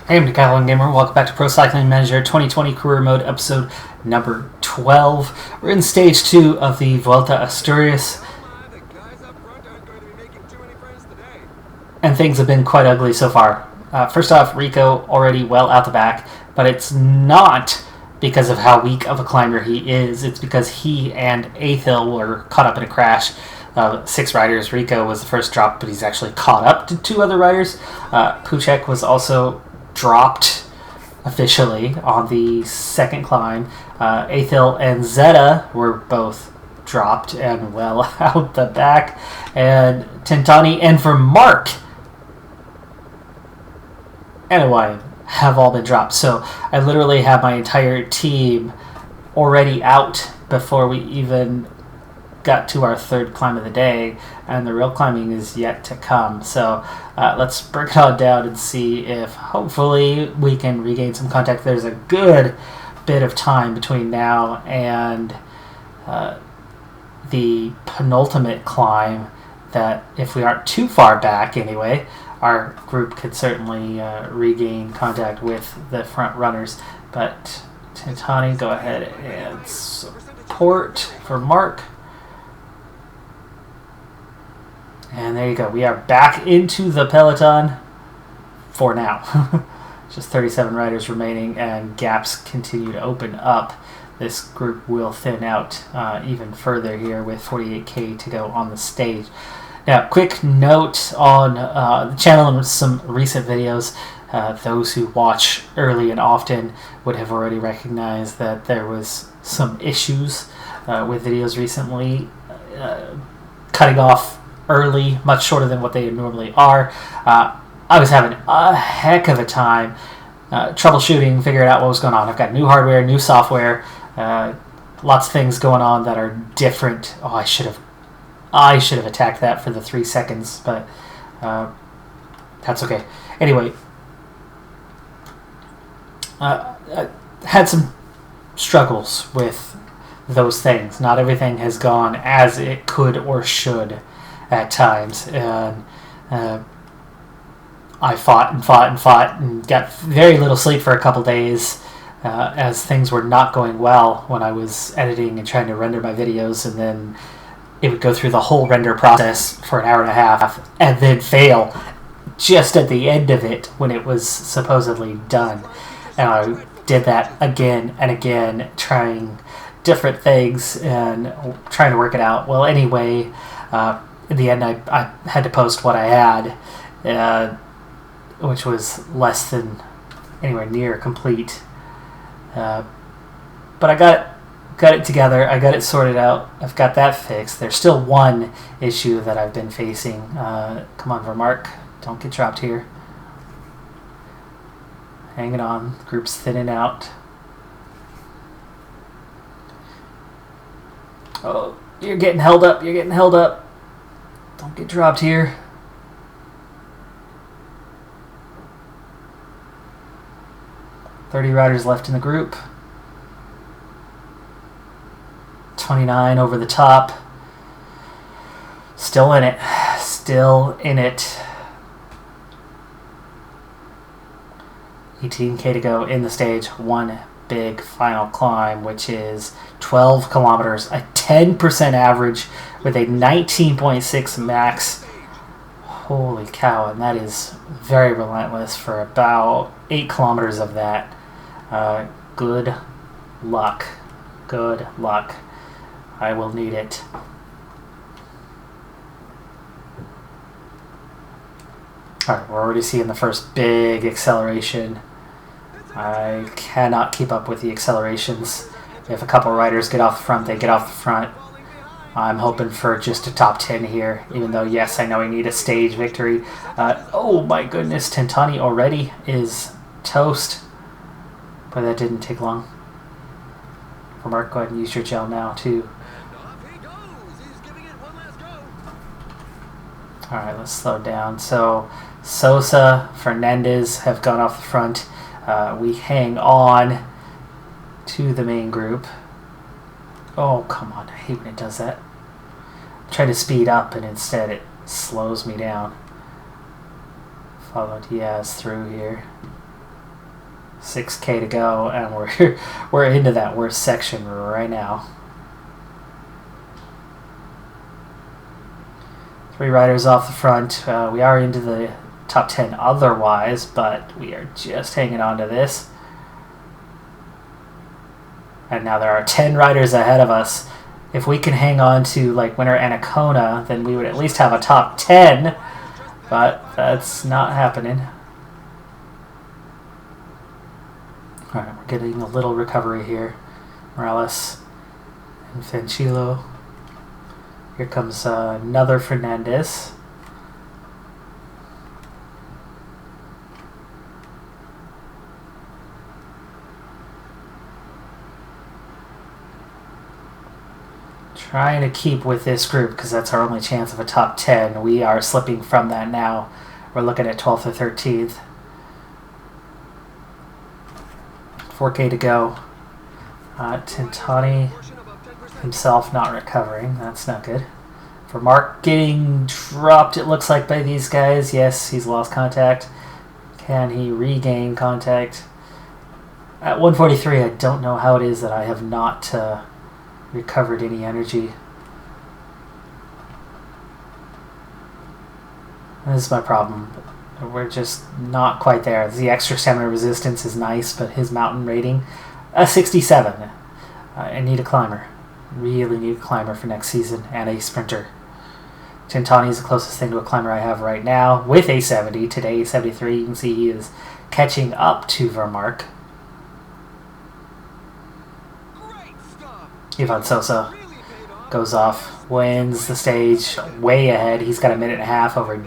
Hey, I'm Decathlon Gamer. Welcome back to Pro Cycling Manager 2020 Career Mode, episode number 12. We're in stage 2 of the Vuelta a Asturias, and things have been quite ugly so far. First off, Rico already well out the back, but it's not because of how weak of a climber he is. It's because he and Athil were caught up in a crash. 6 riders. Rico was the first drop, but he's actually caught up to 2 other riders. Puchek was also dropped officially on the second climb. Athil and Zeta were both dropped and well out the back. And Tintani and for Mark and Hawaiian have all been dropped. So I literally have my entire team already out before we even got to our third climb of the day, and the real climbing is yet to come. So let's break it all down and see if hopefully we can regain some contact. There's a good bit of time between now and the penultimate climb that, if we aren't too far back anyway, our group could certainly regain contact with the front runners. But Tintani, go ahead and support for Mark. And there you go. We are back into the Peleton for now. Just 37 riders remaining, and gaps continue to open up. This group will thin out even further here with 48K to go on the stage. Now, quick note on the channel and some recent videos. Those who watch early and often would have already recognized that there was some issues with videos recently, cutting off early, much shorter than what they normally are. I was having a heck of a time troubleshooting, figuring out what was going on. I've got new hardware, new software, lots of things going on that are different. Oh, I should have attacked that for the 3 seconds, but that's okay. Anyway, I had some struggles with those things. Not everything has gone as it could or should at times, and I fought and got very little sleep for a couple days as things were not going well when I was editing and trying to render my videos, and then it would go through the whole render process for an hour and a half and then fail just at the end of it when it was supposedly done. And I did that again and again, trying different things and trying to work it out. Well, anyway, in the end, I had to post what I had, which was less than anywhere near complete. But I got it together. I got it sorted out. I've got that fixed. There's still one issue that I've been facing. Come on, Vermark. Don't get dropped here. Hanging on. The group's thinning out. Oh, you're getting held up. You're getting held up. Don't get dropped here. $30 riders left in the group. 29 over the top. Still in it. Still in it. 18K to go in the stage. One big final climb, which is 12 kilometers, a 10% average with a 19.6 max. Holy cow, and that is very relentless for about 8 kilometers of that. Good luck. Good luck. I will need it. Alright, we're already seeing the first big acceleration. I cannot keep up with the accelerations. If a couple riders get off the front, they get off the front. I'm hoping for just a top 10 here, even though, yes, I know I need a stage victory. Oh my goodness, Tintani already is toast. But that didn't take long. For Mark, go ahead and use your gel now, too. Alright, let's slow down. So, Sosa, Fernandez have gone off the front. We hang on to the main group. Oh, come on. I hate when it does that. I'm trying to speed up, and instead it slows me down. Follow Diaz through here. 6K to go, and we're into that worst section right now. 3 riders off the front. We are into the top 10 otherwise, but we are just hanging on to this. And now there are 10 riders ahead of us. If we can hang on to like Winter Anaconda, then we would at least have a top 10, but that's not happening. Alright, we're getting a little recovery here. Morales and Fanchilo. Here comes another Fernandez. Trying to keep with this group because that's our only chance of a top 10. We are slipping from that now. We're looking at 12th or 13th. 4K to go. Tintani himself not recovering. That's not good. For Mark getting dropped, it looks like, by these guys. Yes, he's lost contact. Can he regain contact? At 143, I don't know how it is that I have not recovered any energy. This is my problem. We're just not quite there. The extra stamina resistance is nice, but his mountain rating, 67. I need a climber. Really need a climber for next season, and a sprinter. Tintani is the closest thing to a climber I have right now, with a 70. Today, 73. You can see he is catching up to Vermark. Ivan Sosa goes off, wins the stage, way ahead. He's got a minute and a half over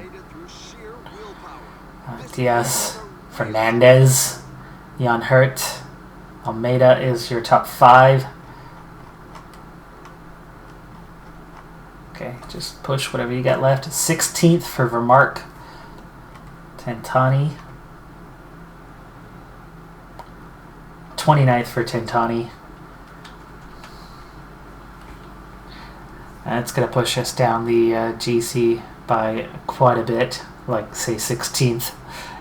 Diaz, Fernandez, Jan Hurt. Almeida is your top 5. Okay, just push whatever you got left. 16th for Vermark. Tintani. 29th for Tintani. That's going to push us down the GC by quite a bit, like say 16th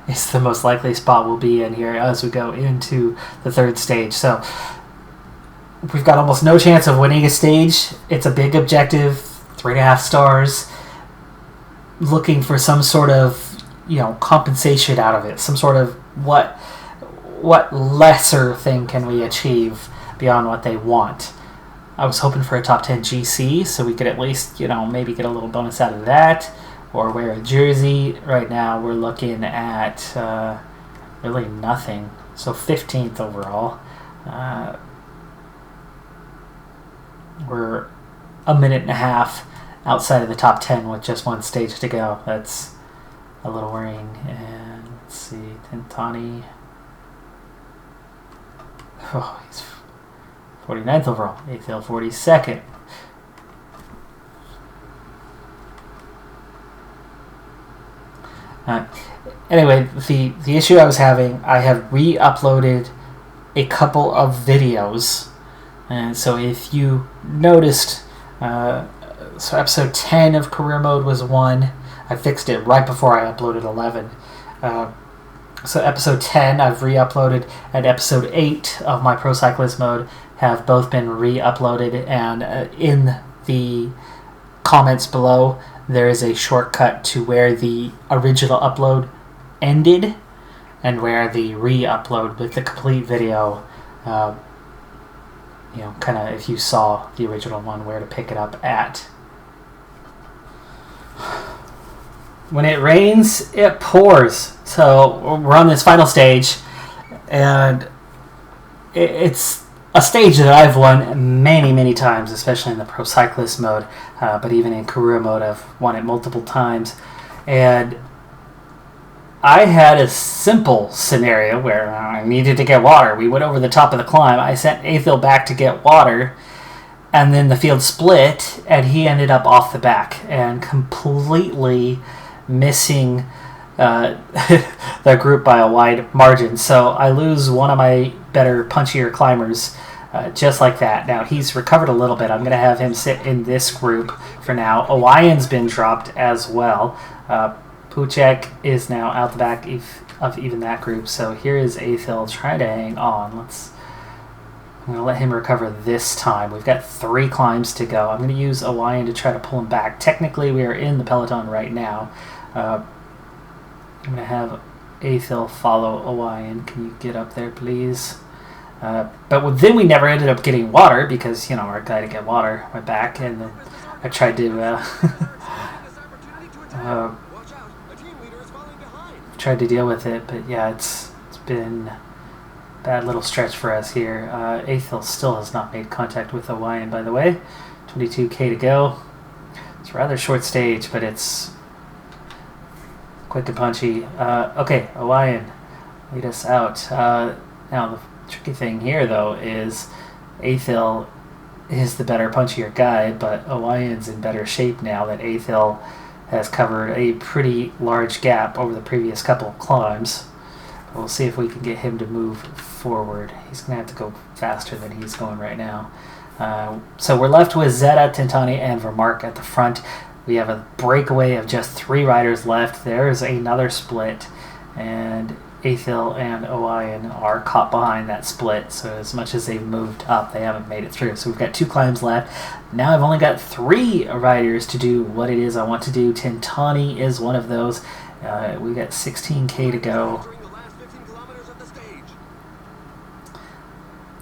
is the most likely spot we'll be in here as we go into the 3rd stage. So we've got almost no chance of winning a stage. It's a big objective, 3.5 stars, looking for some sort of, you know, compensation out of it, some sort of what lesser thing can we achieve beyond what they want. I was hoping for a top 10 GC, so we could at least, you know, maybe get a little bonus out of that, or wear a jersey. Right now we're looking at really nothing. So 15th overall. We're a minute and a half outside of the top 10 with just 1 stage to go. That's a little worrying. And let's see, Tintani. Oh, he's 49th overall. Athiel 42nd. Anyway, the issue I was having, I have re-uploaded a couple of videos. And so if you noticed, so episode 10 of Career Mode was 1. I fixed it right before I uploaded 11. So episode 10 I've re-uploaded, and episode 8 of my Pro Cyclist Mode have both been re-uploaded, and in the comments below there is a shortcut to where the original upload ended and where the re-upload with the complete video, you know, kind of if you saw the original one, where to pick it up at. When it rains, it pours. So we're on this final stage, and it's a stage that I've won many, many times, especially in the Pro Cyclist Mode, but even in Career Mode I've won it multiple times. And I had a simple scenario where I needed to get water. We went over the top of the climb. I sent Athiel back to get water, and then the field split, and he ended up off the back and completely missing the group by a wide margin. So I lose one of my better, punchier climbers just like that. Now, he's recovered a little bit. I'm going to have him sit in this group for now. Owayan's been dropped as well. Puchek is now out the back. If of even that group. So here is Athil trying to hang on. I'm going to let him recover this time. We've got 3 climbs to go. I'm going to use Orion to try to pull him back. Technically, we are in the peloton right now. I'm going to have Athil follow Orion. Can you get up there, please? But then we never ended up getting water because, you know, our guy to get water went back, and then I tried to tried to deal with it. But yeah, it's been a bad little stretch for us here. Athil still has not made contact with Orion, by the way. 22k to go. It's a rather short stage, but it's quick and punchy. Okay, Orion, lead us out. Now, the tricky thing here, though, is Athil is the better, punchier guy, but Orion's in better shape now that Athil has covered a pretty large gap over the previous couple of climbs. We'll see if we can get him to move forward. He's going to have to go faster than he's going right now. So we're left with Zeta, Tintani, and Vermark at the front. We have a breakaway of just 3 riders left. There's another split, and Athil and Orion are caught behind that split, so as much as they've moved up, they haven't made it through. So we've got 2 climbs left. Now I've only got 3 riders to do what it is I want to do. Tintani is one of those. We got 16k to go.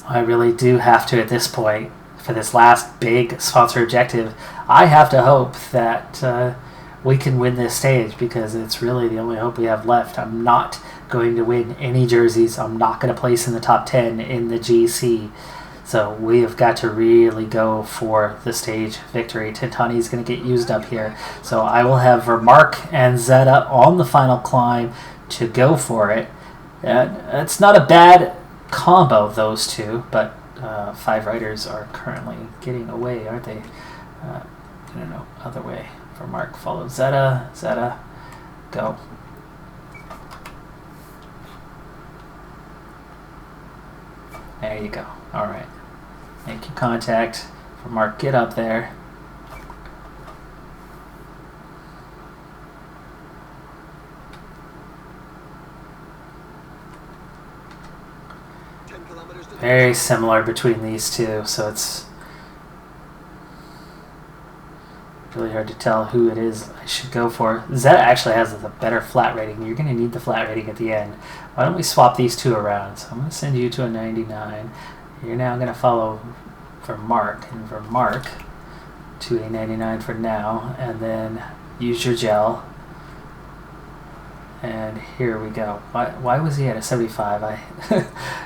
I really do have to, at this point, for this last big sponsor objective, I have to hope that we can win this stage, because it's really the only hope we have left. I'm not going to win any jerseys. I'm not going to place in the top 10 in the GC. So we have got to really go for the stage victory. Tintani is going to get used up here. So I will have Vermark and Zeta on the final climb to go for it. It's not a bad combo, those two, but 5 riders are currently getting away, aren't they? No, other way. Vermark follows Zeta. Zeta, go. There you go. All right. Make your contact. Vermark, get up there. Very similar between these two, so it's really hard to tell who it is I should go for. Zeta actually has the better flat rating. You're going to need the flat rating at the end. Why don't we swap these 2 around? So I'm going to send you to a 99. You're now going to follow Vermark, and Vermark to a 99 for now, and then use your gel. And here we go. Why was he at a 75?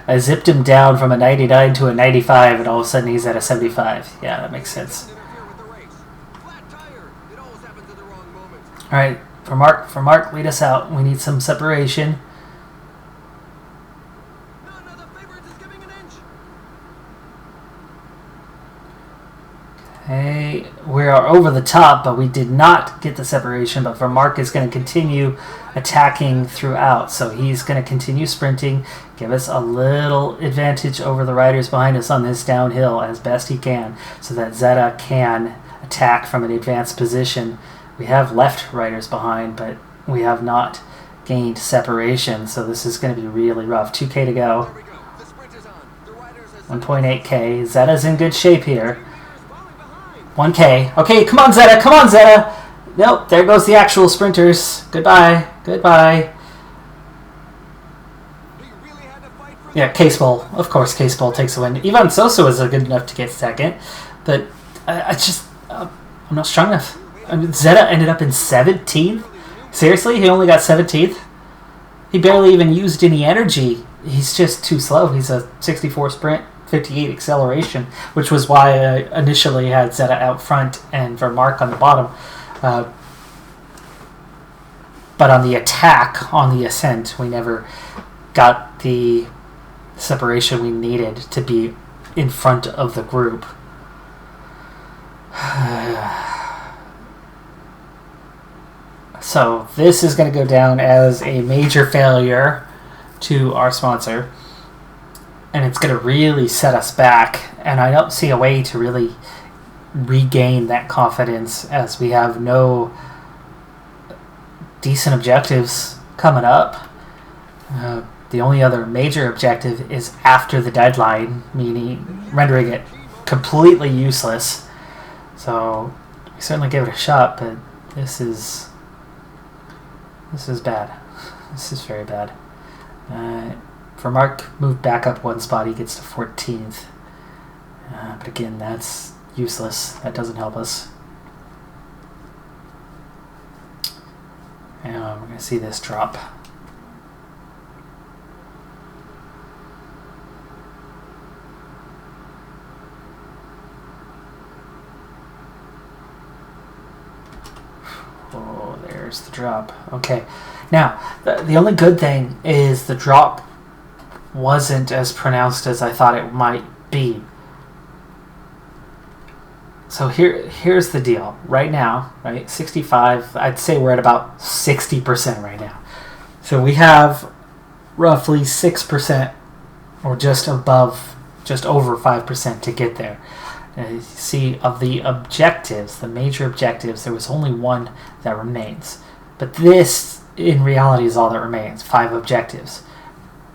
I zipped him down from a 99 to a 95, and all of a sudden he's at a 75. Yeah, that makes sense. All right, Vermark, lead us out. We need some separation. Okay, we are over the top, but we did not get the separation. But Vermark is going to continue attacking throughout, so he's going to continue sprinting, give us a little advantage over the riders behind us on this downhill as best he can, so that Zeta can attack from an advanced position. We have left riders behind, but we have not gained separation, so this is going to be really rough. 2k to go. 1.8k. Zeta's in good shape here. 1k. Okay, come on, Zeta. Come on, Zeta. Nope, there goes the actual sprinters. Goodbye. Goodbye. Yeah, Case Bowl. Of course, Case Bowl takes a win. Ivan Sosa was good enough to get second, but I'm not strong enough. I mean, Zeta ended up in 17th? Seriously? He only got 17th? He barely even used any energy. He's just too slow. He's a 64 sprint, 58 acceleration, which was why I initially had Zeta out front and Vermark on the bottom. But on the attack, on the ascent, we never got the separation we needed to be in front of the group. So this is going to go down as a major failure to our sponsor, and it's going to really set us back, and I don't see a way to really regain that confidence as we have no decent objectives coming up. The only other major objective is after the deadline, meaning rendering it completely useless. So we certainly gave it a shot, but this is bad. This is very bad. For Mark, moved back up one spot, he gets to 14th. But again, that's useless. That doesn't help us. And we're going to see this drop. Oh, there's the drop. Okay. Now, the only good thing is the drop wasn't as pronounced as I thought it might be. So here's the deal. Right now, right, 65, I'd say we're at about 60% right now. So we have roughly 6% or just over 5% to get there. You see, of the objectives, the major objectives, there was only one that remains. But this, in reality, is all that remains, 5 objectives.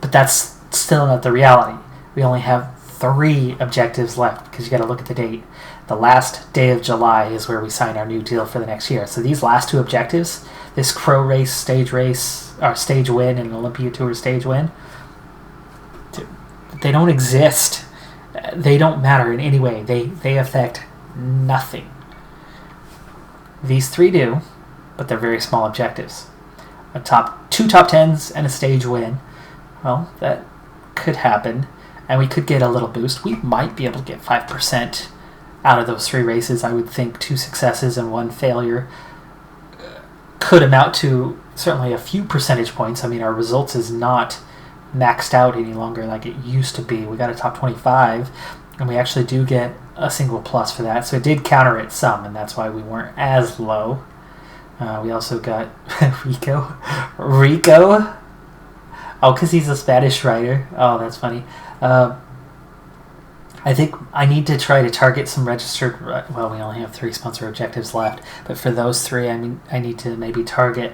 But that's still not the reality. We only have 3 objectives left, because you got to look at the date. The last day of July is where we sign our new deal for the next year. So these last 2 objectives, this Crow race, or stage win, and Olympia Tour stage win, they don't exist. They don't matter in any way. They affect nothing. These 3 do, but they're very small objectives. 2 top 10s and a stage win. Well, that could happen, and we could get a little boost. We might be able to get 5% out of those 3 races. I would think 2 successes and 1 failure could amount to certainly a few percentage points. I mean, our results is not maxed out any longer like it used to be. We got a top 25, and we actually do get a single plus for that. So it did counter it some, and that's why we weren't as low. We also got Rico. Oh, because he's a Spanish rider. Oh, that's funny. I think I need to try to target some registered... Well, we only have 3 sponsor objectives left. But for those 3, I need to maybe target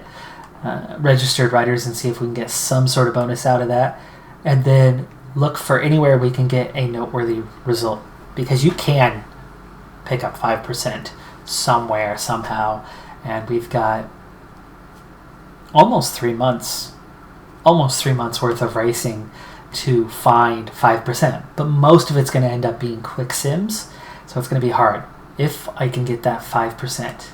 registered riders and see if we can get some sort of bonus out of that. And then look for anywhere we can get a noteworthy result. Because you can pick up 5% somewhere, somehow. And we've got almost 3 months worth of racing to find 5%, but most of it's going to end up being quick sims, so it's going to be hard. If I can get that 5%,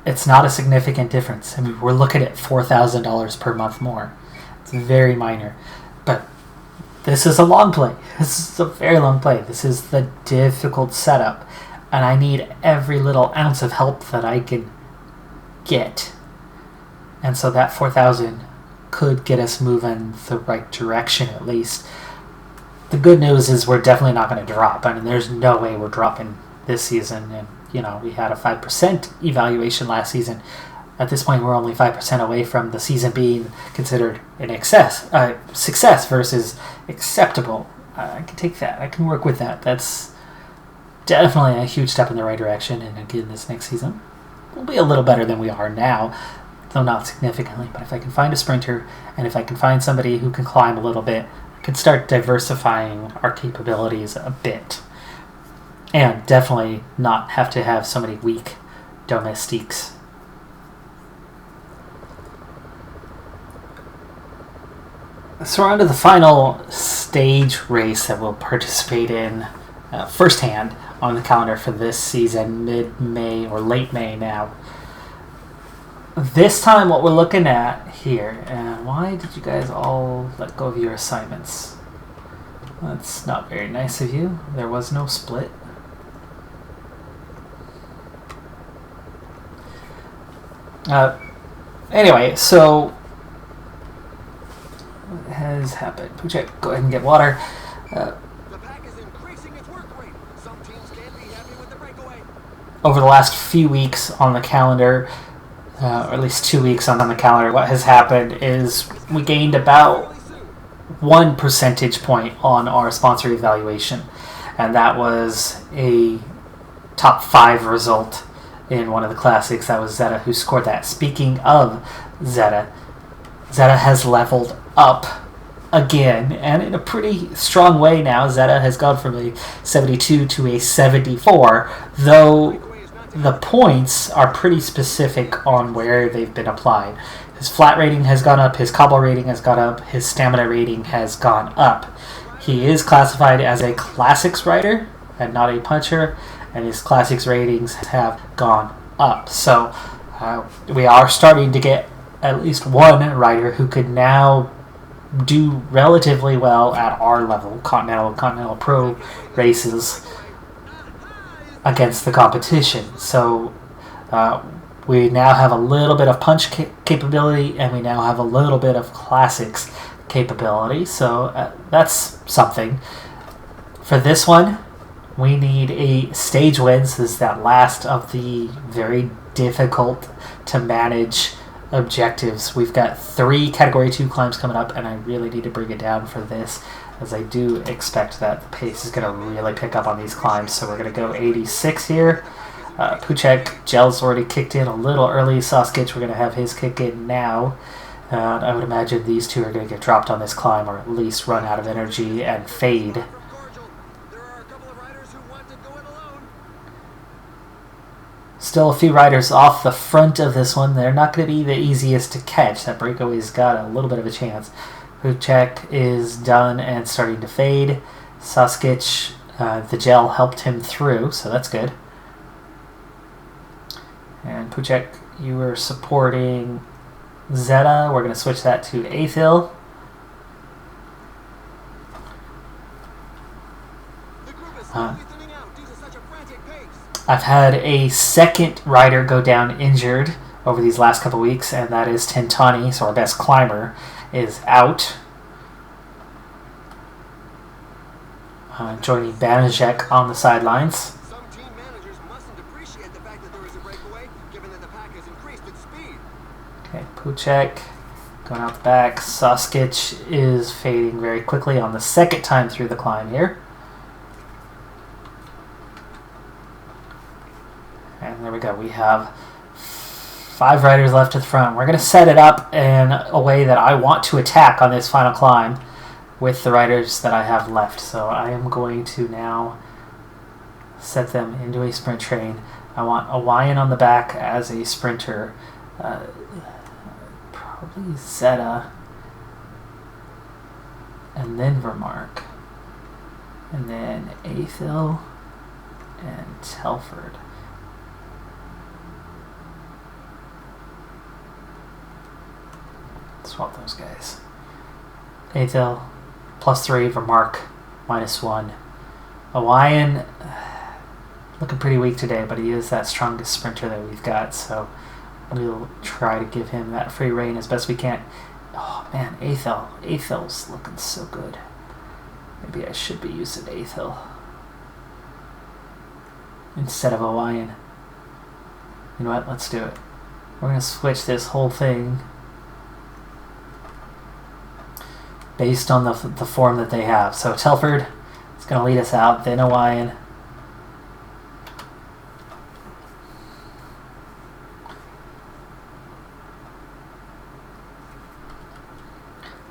it's not a significant difference. I mean, we're looking at $4,000 per month more. It's very minor, but this is a long play. This is a very long play. This is the difficult setup, and I need every little ounce of help that I can get, and so that 4,000 could get us moving the right direction at least. The good news is we're definitely not going to drop. I mean, there's no way we're dropping this season. And, we had a 5% evaluation last season. At this point, we're only 5% away from the season being considered an success versus acceptable. I can take that. I can work with that. That's definitely a huge step in the right direction. And again, this next season will be a little better than we are now. Though not significantly, but if I can find a sprinter, and if I can find somebody who can climb a little bit, I can start diversifying our capabilities a bit. And definitely not have to have so many weak domestiques. So we're on to the final stage race that we'll participate in firsthand on the calendar for this season, mid-May or late May now. This time what we're looking at here, and why did you guys all let go of your assignments? That's not very nice of you. There was no split. Anyway, so what has happened? Puchek, go ahead and get water. The pack is increasing its work rate. Some teams can't be happy with the breakaway. Over the last few weeks on the calendar, or at least 2 weeks on the calendar, what has happened is we gained about 1 percentage point on our sponsor evaluation, and that was a top 5 result in one of the classics. That was Zeta who scored that. Speaking of Zeta Zeta has leveled up again, and in a pretty strong way now. Zeta has gone from a 72 to a 74, though the points are pretty specific on where they've been applied. His flat rating has gone up, his cobble rating has gone up, his stamina rating has gone up. He is classified as a classics rider and not a puncher, and his classics ratings have gone up. So we are starting to get at least one rider who could now do relatively well at our level, Continental Pro races, against the competition. So we now have a little bit of punch capability, and we now have a little bit of classics capability. So that's something. For this one, we need a stage win. This is that last of the very difficult to manage objectives. We've got 3 Category 2 climbs coming up, and I really need to bring it down for this, as I do expect that the pace is going to really pick up on these climbs. So we're going to go 86 here. Puchek, Gel's already kicked in a little early. Soskich, we're going to have his kick in now. I would imagine these two are going to get dropped on this climb, or at least run out of energy and fade. Still a few riders off the front of this one. They're not going to be the easiest to catch. That breakaway's got a little bit of a chance. Puchek is done and starting to fade. Soskich, the gel helped him through, so that's good. And Puchek, you were supporting Zeta. We're going to switch that to Athil. I've had a second rider go down injured over these last couple weeks, and that is Tintani, so our best climber, is out. Joining Banajek on the sidelines. Some team managers mustn't appreciate the fact that there is a breakaway, given that the pack has increased its speed. Okay, Puchek going out the back. Soskich is fading very quickly on the second time through the climb here. And there we go. We have 5 riders left at the front. We're going to set it up in a way that I want to attack on this final climb with the riders that I have left. So I am going to now set them into a sprint train. I want Awayan on the back as a sprinter. Probably Zeta. And then Vermark. And then Athil and Telford. Swap those guys. Athil, +3, Vermark, -1. Awayan, looking pretty weak today, but he is that strongest sprinter that we've got, so we'll try to give him that free rein as best we can. Oh man, Athil's looking so good. Maybe I should be using Athil instead of Awayan. You know what, let's do it. We're going to switch this whole thing based on the form that they have. So Telford is going to lead us out, then Awayan.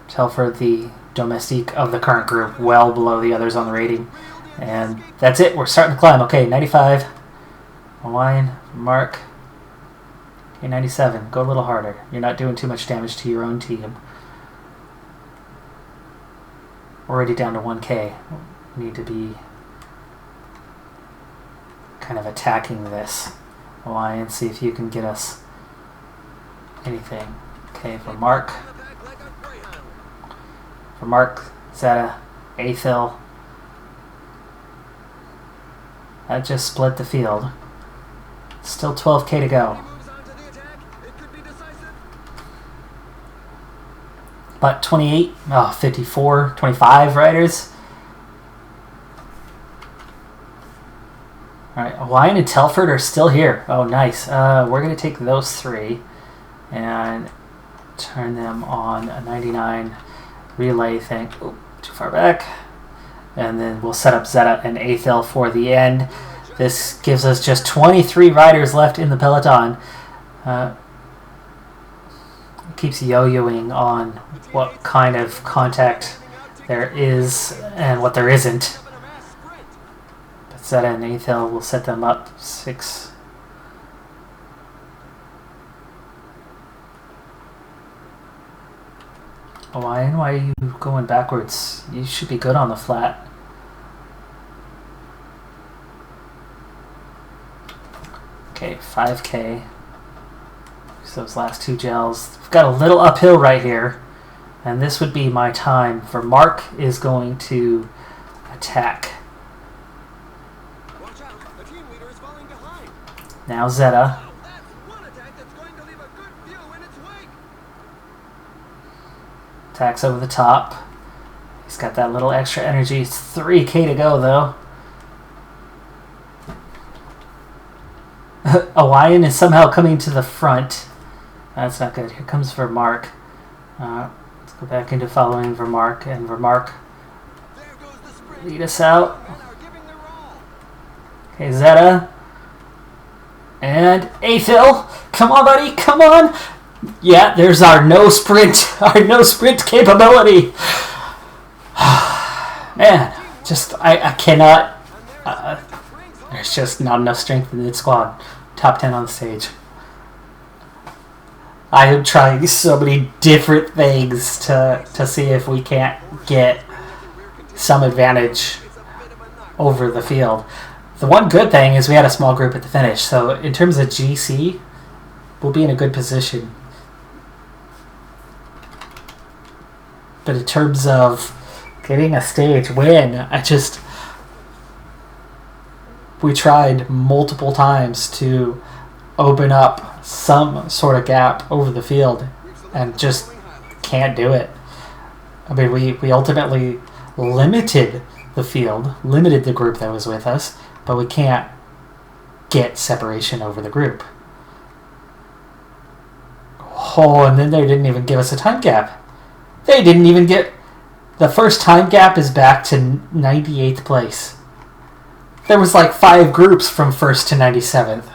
Telford, the domestique of the current group, well below the others on the rating. And that's it, we're starting to climb. Okay, 95. Awayan, Mark. Okay, 97. Go a little harder. You're not doing too much damage to your own team. Already down to 1K. We need to be kind of attacking this. Awayan, see if you can get us anything. Okay, for Mark, Zeta, Athil. That just split the field. Still 12K to go. But 28, 54, 25 riders. Alright, Awayan and Telford are still here. Oh, nice. We're going to take those 3 and turn them on a 99 relay thing. Oh, too far back. And then we'll set up Zeta and Athil for the end. This gives us just 23 riders left in the peloton. keeps yo-yoing on what kind of contact there is and what there isn't. But Zeta and Athel will set them up 6. Hawaiian, why are you going backwards? You should be good on the flat. Okay, 5K. So those last 2 gels. We've got a little uphill right here. And this would be my time for Mark is going to attack. Watch out, the team leader is falling behind. Now Zeta. Wow, that's one attack that's going to leave a good view in its wake. Attacks over the top. He's got that little extra energy. It's 3K to go though. Hawaiian is somehow coming to the front. That's not good. Here comes Vermark. Let's go back into following Vermark. And Vermark, There goes the sprint. lead us out. Men are giving their all. Okay, Zeta. And Athel. Come on, buddy. Come on. Yeah, there's our no sprint. Our no sprint capability. Man, just, I cannot. There's just not enough strength in this squad. Top 10 on the stage. I am trying so many different things to see if we can't get some advantage over the field. The one good thing is we had a small group at the finish, so in terms of GC, we'll be in a good position. But in terms of getting a stage win, we tried multiple times to open up some sort of gap over the field and just can't do it. I mean, we ultimately limited the field, limited the group that was with us, but we can't get separation over the group. Oh, and then they didn't even give us a time gap. They didn't even get... The first time gap is back to 98th place. There was like 5 groups from 1st to 97th.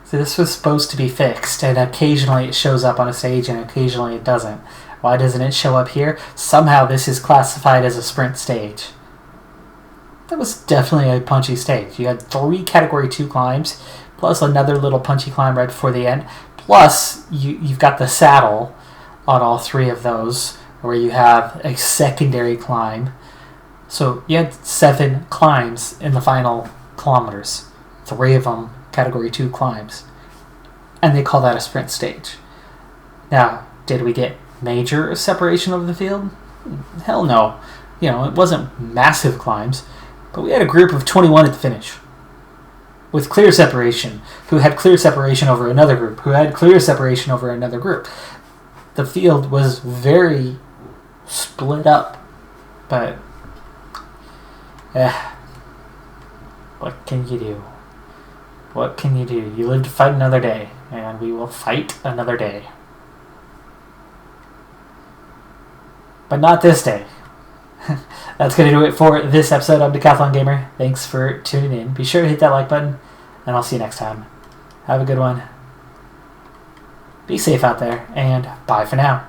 So this was supposed to be fixed, and occasionally it shows up on a stage and occasionally it doesn't. Why doesn't it show up here? Somehow this is classified as a sprint stage. That was definitely a punchy stage. You had 3 Category 2 climbs, plus another little punchy climb right before the end. Plus, you've got the saddle on all 3 of those, where you have a secondary climb. So you had 7 climbs in the final kilometers. 3 of them Category 2 climbs. And they call that a sprint stage. Now, did we get major separation over the field? Hell no. You know, it wasn't massive climbs, but we had a group of 21 at the finish. With clear separation, who had clear separation over another group, who had clear separation over another group. The field was very split up, but what can you do? What can you do? You live to fight another day, and we will fight another day. But not this day. That's going to do it for this episode of Decathlon Gamer. Thanks for tuning in. Be sure to hit that like button, and I'll see you next time. Have a good one. Be safe out there, and bye for now.